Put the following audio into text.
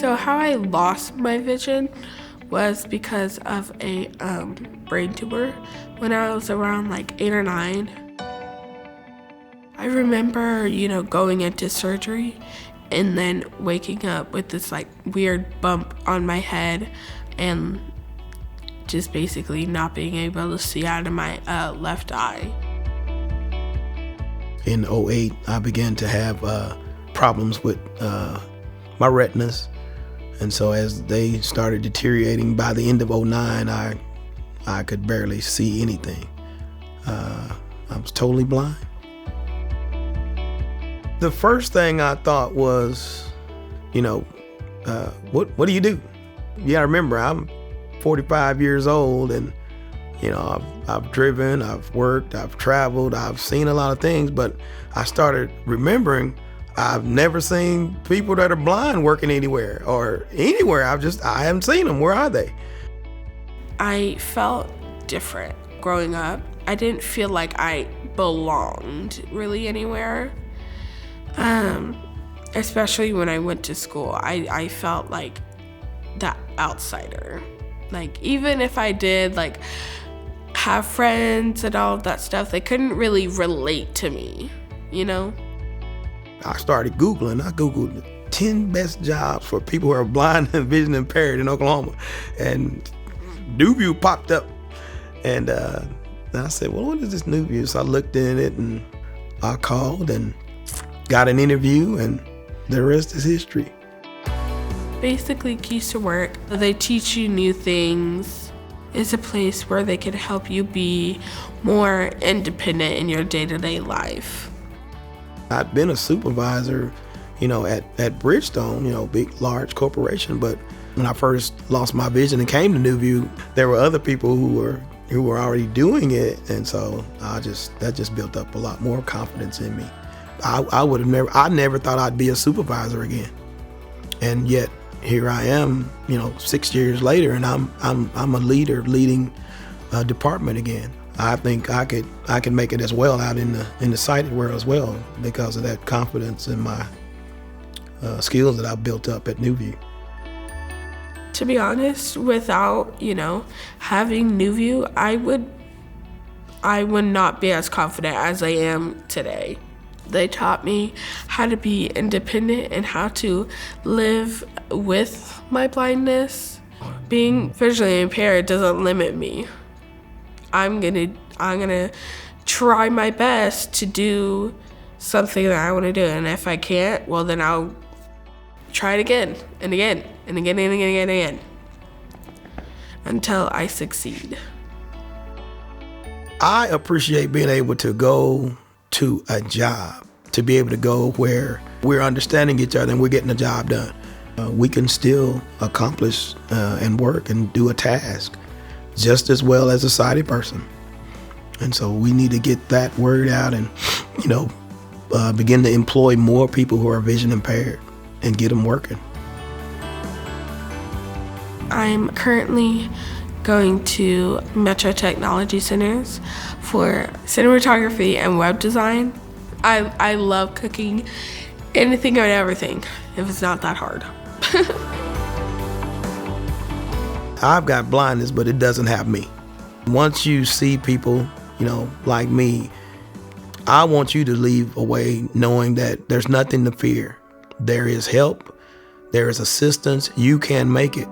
So how I lost my vision was because of a brain tumor when I was around like 8 or 9. I remember, going into surgery and then waking up with this like weird bump on my head and just basically not being able to see out of my left eye. In '08, I began to have problems with my retinas. And so as they started deteriorating, by the end of '09, I could barely see anything. I was totally blind. The first thing I thought was, what do you do? Yeah, I remember I'm 45 years old and, I've driven, I've worked, I've traveled, I've seen a lot of things, but I started remembering I've never seen people that are blind working anywhere or anywhere. I haven't seen them. Where are they? I felt different growing up. I didn't feel like I belonged really anywhere. Especially when I went to school, I felt like that outsider. Like, even if I did like have friends and all of that stuff, they couldn't really relate to me, I started Googling. I Googled 10 best jobs for people who are blind and vision impaired in Oklahoma. And NewView popped up. And I said, well, what is this NewView? So I looked in it and I called and got an interview, and the rest is history. Basically, Keys to Work, they teach you new things. It's a place where they can help you be more independent in your day-to-day life. I'd been a supervisor, at Bridgestone, big, large corporation. But when I first lost my vision and came to NewView, there were other people who were already doing it. And so that just built up a lot more confidence in me. I never thought I'd be a supervisor again. And yet here I am, 6 years later, and I'm a leader leading a department again. I think I could make it as well out in the sighted world as well because of that confidence in my skills that I've built up at NewView. To be honest, without having NewView, I would not be as confident as I am today. They taught me how to be independent and how to live with my blindness. Being visually impaired doesn't limit me. I'm gonna try my best to do something that I want to do, and if I can't, well, then I'll try it again and again and again and again and again until I succeed. I appreciate being able to go to a job, to be able to go where we're understanding each other and we're getting the job done. We can still accomplish and work and do a task just as well as a sighted person. And so we need to get that word out and, begin to employ more people who are vision impaired and get them working. I'm currently going to Metro Technology Centers for cinematography and web design. I love cooking anything and everything if it's not that hard. I've got blindness, but it doesn't have me. Once you see people, like me, I want you to leave away knowing that there's nothing to fear. There is help, there is assistance, you can make it.